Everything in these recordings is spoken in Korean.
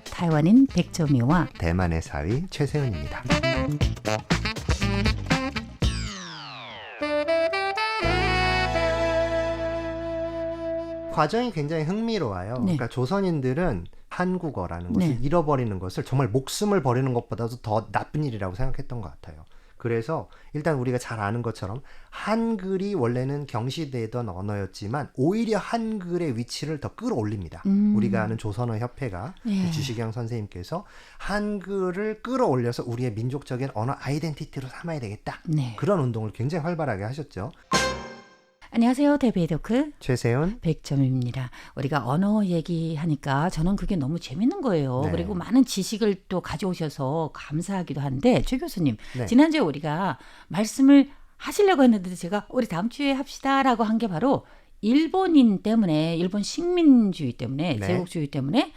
타이완인 백점이와 대만의 사위 최세은입니다. 과정이 굉장히 흥미로워요. 네. 그러니까 조선인들은 한국어라는 것을 네. 잃어버리는 것을 정말 목숨을 버리는 것보다도 더 나쁜 일이라고 생각했던 것 같아요. 그래서 일단 우리가 잘 아는 것처럼 한글이 원래는 경시되던 언어였지만 오히려 한글의 위치를 더 끌어올립니다. 우리가 아는 조선어 협회가 예. 주시경 선생님께서 한글을 끌어올려서 우리의 민족적인 언어 아이덴티티로 삼아야 되겠다. 네. 그런 운동을 굉장히 활발하게 하셨죠. 안녕하세요. 대베이도크 최세은. 백점입니다. 우리가 언어 얘기하니까 저는 그게 너무 재밌는 거예요. 네. 그리고 많은 지식을 또 가져오셔서 감사하기도 한데 최 교수님 네. 지난주에 우리가 말씀을 하시려고 했는데 제가 우리 다음 주에 합시다라고 한 게 바로 일본인 때문에 일본 식민주의 때문에 네. 제국주의 때문에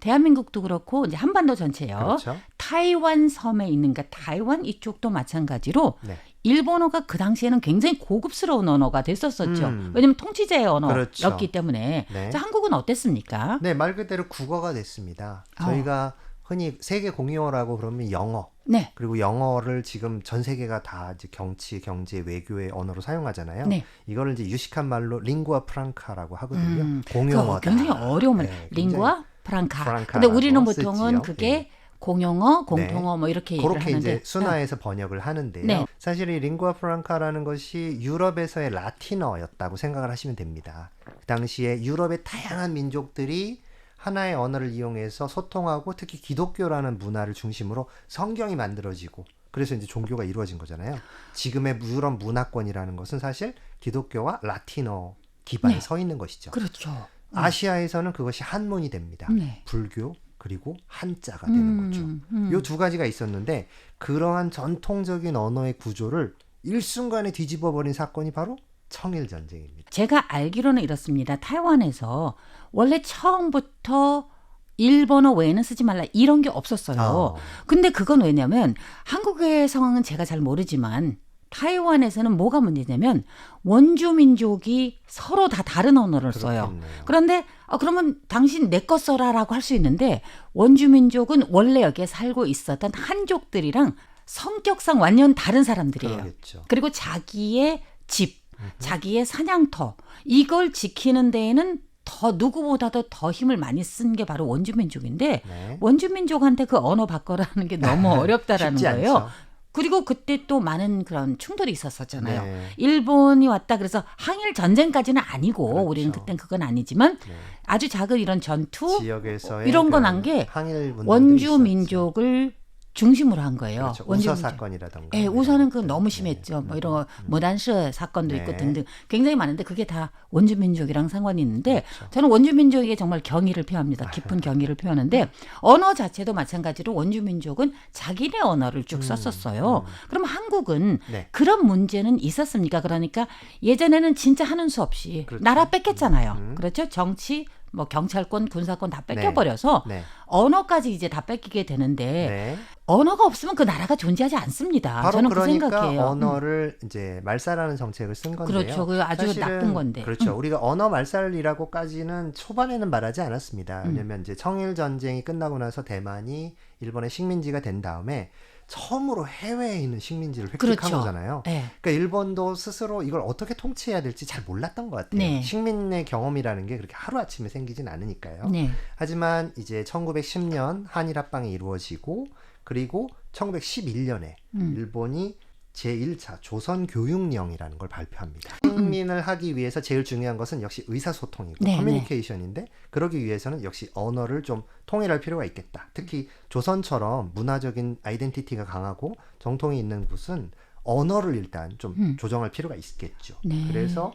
대한민국도 그렇고 이제 한반도 전체요. 그렇죠. 타이완 섬에 있는 그러니까 타이완 이쪽도 마찬가지로 네. 일본어가 그 당시에는 굉장히 고급스러운 언어가 됐었었죠. 음. 왜냐하면 통치제의 언어였기 그렇죠. 때문에. 네. 자, 한국은 어땠습니까? 네, 말 그대로 국어가 됐습니다. 저희가 흔히 세계 공용어라고 그러면 영어, 네. 그리고 영어를 지금 전 세계가 다 이제 정치, 경제, 외교의 언어로 사용하잖아요. 네. 이거를 이제 유식한 말로 링구아 프랑카라고 하거든요. 공용어다. 그거 굉장히 어려운 말. 네, 링구아 프랑카. 프랑카라고 근데 우리는 보통은 쓰지요. 그게 예. 공용어, 공통어 뭐 이렇게 얘기를 그렇게 하는데 이제 순화해서 번역을 하는데요. 네. 사실 이 링구아 프랑카라는 것이 유럽에서의 라틴어였다고 생각을 하시면 됩니다. 그 당시에 유럽의 다양한 민족들이 하나의 언어를 이용해서 소통하고 특히 기독교라는 문화를 중심으로 성경이 만들어지고 그래서 이제 종교가 이루어진 거잖아요. 지금의 유럽 문화권이라는 것은 사실 기독교와 라틴어 기반에 네. 서 있는 것이죠. 그렇죠. 아시아에서는 그것이 한문이 됩니다. 네. 불교 그리고 한자가 되는 거죠. 이 두 가지가 있었는데 그러한 전통적인 언어의 구조를 일순간에 뒤집어 버린 사건이 바로 청일 전쟁입니다. 제가 알기로는 이렇습니다. 타이완에서 원래 처음부터 일본어 외에는 쓰지 말라 이런 게 없었어요. 근데 그건 왜냐면 한국의 상황은 제가 잘 모르지만 타이완에서는 뭐가 문제냐면 원주민족이 서로 다 다른 언어를 써요. 그렇겠네요. 그런데 그러면 당신 내 거 써라라고 할 수 있는데 원주민족은 원래 여기에 살고 있었던 한족들이랑 성격상 완전 다른 사람들이에요. 그러겠죠. 그리고 자기의 집, 자기의 사냥터 이걸 지키는 데에는 더 누구보다도 더 힘을 많이 쓴 게 바로 원주민족인데 네. 원주민족한테 그 언어 바꿔라는 게 너무 어렵다라는 쉽지 거예요. 않죠. 그리고 그때 또 많은 그런 충돌이 있었잖아요. 네. 일본이 왔다 그래서 항일 전쟁까지는 아니고 그렇죠. 우리는 그땐 그건 아니지만 네. 아주 작은 이런 전투 지역에서의 이런 건 그런 한 게 항일 운동들이 원주 있었죠. 민족을 중심으로 한 거예요. 그렇죠. 원주 우서 민족. 사건이라던가. 예, 우선은 그 너무 네. 심했죠. 뭐 이런 거 무단서 사건도 있고 네. 등등 굉장히 많은데 그게 다 원주민족이랑 상관이 있는데 그렇죠. 저는 원주민족에게 정말 경의를 표합니다. 깊은 경의를 표하는데 언어 자체도 마찬가지로 원주민족은 자기네 언어를 쭉 썼었어요. 그럼 한국은 네. 그런 문제는 있었습니까? 그러니까 예전에는 진짜 하는 수 없이 그렇죠. 나라 뺏겼잖아요. 그렇죠? 정치, 뭐 경찰권, 군사권 다 뺏겨버려서 네. 언어까지 이제 다 뺏기게 되는데 네. 언어가 없으면 그 나라가 존재하지 않습니다. 바로 저는 그 그러니까 생각해요. 언어를 이제 말살하는 정책을 쓴 건데요. 그렇죠. 그 아주 사실은 나쁜 건데. 그렇죠. 우리가 언어 말살이라고까지는 초반에는 말하지 않았습니다. 왜냐하면 이제 청일 전쟁이 끝나고 나서 대만이 일본의 식민지가 된 다음에 처음으로 해외에 있는 식민지를 획득한 그렇죠. 거잖아요. 네. 그러니까 일본도 스스로 이걸 어떻게 통치해야 될지 잘 몰랐던 것 같아요. 네. 식민의 경험이라는 게 그렇게 하루아침에 생기진 않으니까요. 네. 하지만 이제 1910년 한일 합방이 이루어지고 그리고 1911년에 일본이 제1차 조선교육령이라는 걸 발표합니다. 식민을 하기 위해서 제일 중요한 것은 역시 의사소통이고 네, 커뮤니케이션인데 그러기 위해서는 역시 언어를 좀 통일할 필요가 있겠다. 특히 조선처럼 문화적인 아이덴티티가 강하고 정통이 있는 곳은 언어를 일단 좀 조정할 필요가 있겠죠. 네. 그래서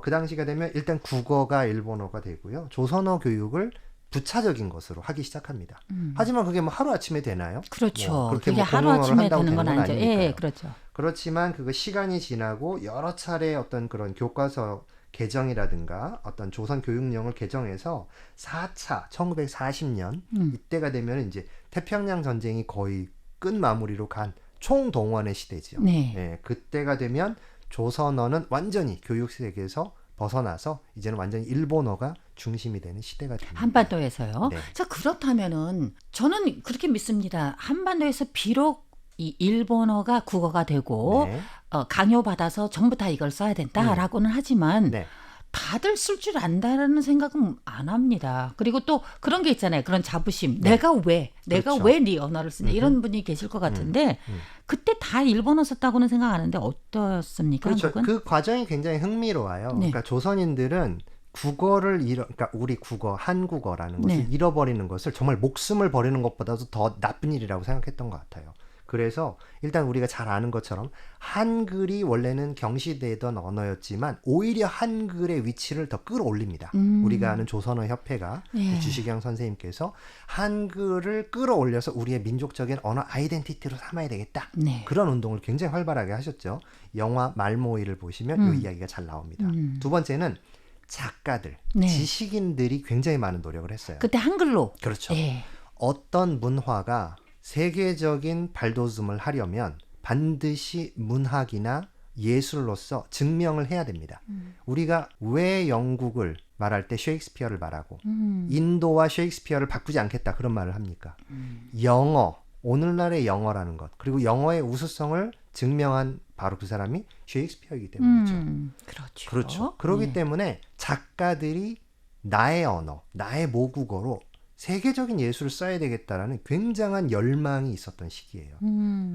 그 당시가 되면 일단 국어가 일본어가 되고요. 조선어 교육을 부차적인 것으로 하기 시작합니다. 하지만 그게 뭐 하루아침에 되나요? 그렇죠. 뭐 그렇게 그게 뭐 공론어를 하루아침에 한다고 되는 건 아니죠. 아니니까요. 예, 그렇죠. 그렇지만 그거 시간이 지나고 여러 차례 어떤 그런 교과서 개정이라든가 어떤 조선 교육령을 개정해서 4차 1940년 이때가 되면 이제 태평양 전쟁이 거의 끝마무리로 간 총동원의 시대죠. 네. 예, 그때가 되면 조선어는 완전히 교육 세계에서 벗어나서 이제는 완전히 일본어가 중심이 되는 시대가 됩니다. 한반도에서요. 네. 자, 그렇다면은 저는 그렇게 믿습니다. 한반도에서 비록 이 일본어가 국어가 되고 네. 강요받아서 전부 다 이걸 써야 된다라고는 하지만 네. 다들 쓸 줄 안다라는 생각은 안 합니다. 그리고 또 그런 게 있잖아요. 그런 자부심. 네. 내가 왜 그렇죠. 네 언어를 쓰냐 이런 분이 계실 것 같은데 그때 다 일본어 썼다고는 생각 안 하는데 어떻습니까? 그렇죠. 한국은? 그 과정이 굉장히 흥미로워요. 네. 그러니까 조선인들은 국어를 그러니까 우리 국어, 한국어라는 것을 네. 잃어버리는 것을 정말 목숨을 버리는 것보다도 더 나쁜 일이라고 생각했던 것 같아요. 그래서 일단 우리가 잘 아는 것처럼 한글이 원래는 경시되던 언어였지만 오히려 한글의 위치를 더 끌어올립니다. 우리가 아는 조선어 협회가 네. 주식영 선생님께서 한글을 끌어올려서 우리의 민족적인 언어 아이덴티티로 삼아야 되겠다. 네. 그런 운동을 굉장히 활발하게 하셨죠. 영화 말모이를 보시면 이 이야기가 잘 나옵니다. 두 번째는 작가들, 네. 지식인들이 굉장히 많은 노력을 했어요. 그때 한글로. 그렇죠. 네. 어떤 문화가 세계적인 발돋움을 하려면 반드시 문학이나 예술로서 증명을 해야 됩니다. 우리가 왜 영국을 말할 때 셰익스피어를 말하고 인도와 셰익스피어를 바꾸지 않겠다 그런 말을 합니까? 영어, 오늘날의 영어라는 것 그리고 영어의 우수성을 증명한 바로 그 사람이 셰익스피어이기 때문이죠. 그렇죠. 그렇죠. 그렇기 네. 때문에 작가들이 나의 언어, 나의 모국어로 세계적인 예술을 써야 되겠다라는 굉장한 열망이 있었던 시기예요.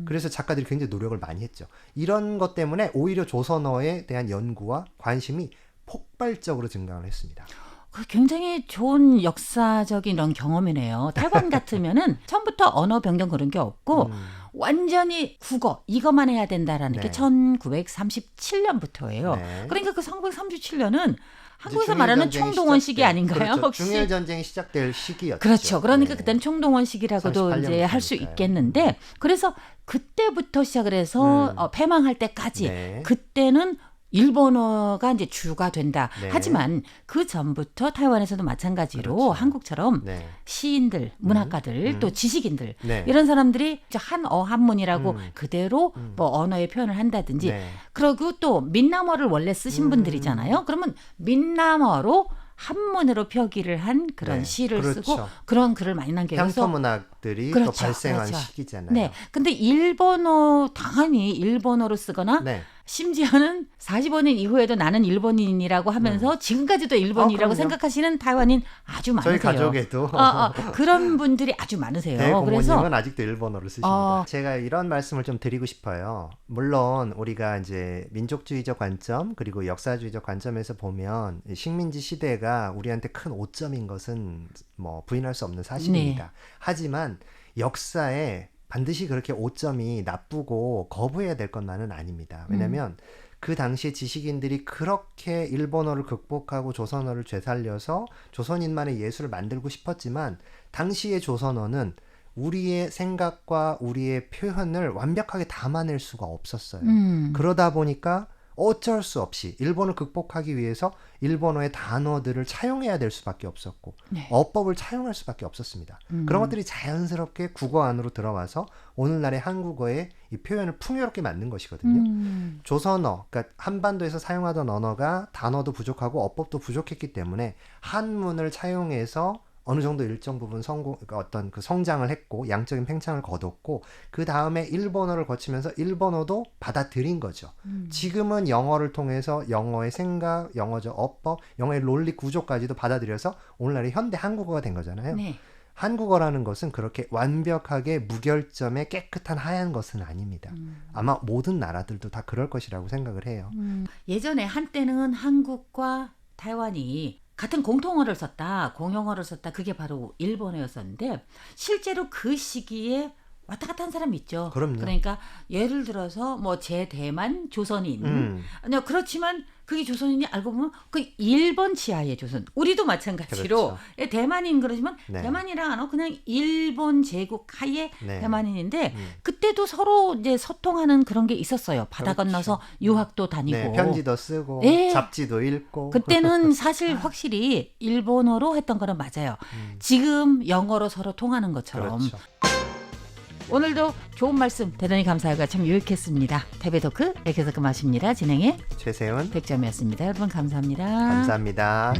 그래서 작가들이 굉장히 노력을 많이 했죠. 이런 것 때문에 오히려 조선어에 대한 연구와 관심이 폭발적으로 증가를 했습니다. 그 굉장히 좋은 역사적인 이런 경험이네요. 타이완 같으면은 처음부터 언어 변경 그런 게 없고 완전히 국어 이것만 해야 된다라는 게 네. 1937년부터예요. 네. 그러니까 그 1937년은 한국에서 중일 말하는 전쟁이 총동원 시기 시작될- 아닌가요? 그렇죠. 혹시? 중일 전쟁이 시작될 시기였죠. 그렇죠. 그러니까 네. 그때는 총동원 시기라고도 38 이제 할 수 년부터니까요. 있겠는데 그래서 그때부터 시작을 해서 패망할 때까지 네. 그때는 일본어가 이제 주가 된다. 네. 하지만 그 전부터 타이완에서도 마찬가지로 그렇죠. 한국처럼 네. 시인들, 문학가들, 또 지식인들 네. 이런 사람들이 한어 한문이라고 그대로 음. 뭐 언어의 표현을 한다든지 네. 그리고 또 민남어를 원래 쓰신 분들이잖아요. 그러면 민남어로 한문으로 표기를 한 그런 네, 시를 그렇죠. 쓰고 그런 글을 많이 남겨서 향토문학들이 그렇죠, 또 발생한 그렇죠. 시기잖아요. 네. 근데 일본어 당연히 일본어로 쓰거나 네. 심지어는 45년 이후에도 나는 일본인이라고 하면서 지금까지도 일본이라고 그럼요. 생각하시는 타이완인 아주 많으세요. 저희 가족에도 그런 분들이 아주 많으세요. 대부모님은 그래서 아직도 일본어를 쓰십니다. 제가 이런 말씀을 좀 드리고 싶어요. 물론 우리가 이제 민족주의적 관점 그리고 역사주의적 관점에서 보면 식민지 시대가 우리한테 큰 오점인 것은 뭐 부인할 수 없는 사실입니다. 네. 하지만 역사에 반드시 그렇게 오점이 나쁘고 거부해야 될 것만은 아닙니다. 왜냐하면 그 당시에 지식인들이 그렇게 일본어를 극복하고 조선어를 되살려서 조선인만의 예술을 만들고 싶었지만 당시의 조선어는 우리의 생각과 우리의 표현을 완벽하게 담아낼 수가 없었어요. 그러다 보니까 어쩔 수 없이 일본을 극복하기 위해서 일본어의 단어들을 차용해야 될 수밖에 없었고 네. 어법을 차용할 수밖에 없었습니다. 그런 것들이 자연스럽게 국어 안으로 들어와서 오늘날의 한국어의 이 표현을 풍요롭게 만든 것이거든요. 조선어, 그러니까 한반도에서 사용하던 언어가 단어도 부족하고 어법도 부족했기 때문에 한문을 차용해서 어느 정도 일정 부분 그러니까 어떤 그 성장을 했고 양적인 팽창을 거뒀고 그 다음에 일본어를 거치면서 일본어도 받아들인 거죠. 지금은 영어를 통해서 영어의 생각, 영어적 어법, 영어의 논리 구조까지도 받아들여서 오늘날의 현대 한국어가 된 거잖아요. 네. 한국어라는 것은 그렇게 완벽하게 무결점에 깨끗한 하얀 것은 아닙니다. 아마 모든 나라들도 다 그럴 것이라고 생각을 해요. 예전에 한때는 한국과 타이완이 같은 공통어를 썼다, 공용어를 썼다. 그게 바로 일본어였었는데 실제로 그 시기에 왔다 갔다 한 사람이 있죠. 그럼요. 그러니까 예를 들어서 뭐 제대만 조선인. 아니요, 그렇지만 그게 조선인이 알고 보면 그 일본 지하의 조선. 우리도 마찬가지로 그렇죠. 대만인 그러지만 네. 대만이랑 안 하고 그냥 일본 제국 하에 네. 대만인인데 그때도 서로 이제 소통하는 그런 게 있었어요. 바다 그렇죠. 건너서 유학도 다니고. 네, 편지도 쓰고 네. 잡지도 읽고 그때는 사실 확실히 일본어로 했던 거는 맞아요. 지금 영어로 서로 통하는 것처럼. 그렇죠. 오늘도 좋은 말씀 대단히 감사하고 참 유익했습니다. 패배토크 여기서 끝마칩니다. 진행의 최세훈 백점이었습니다. 여러분 감사합니다. 감사합니다.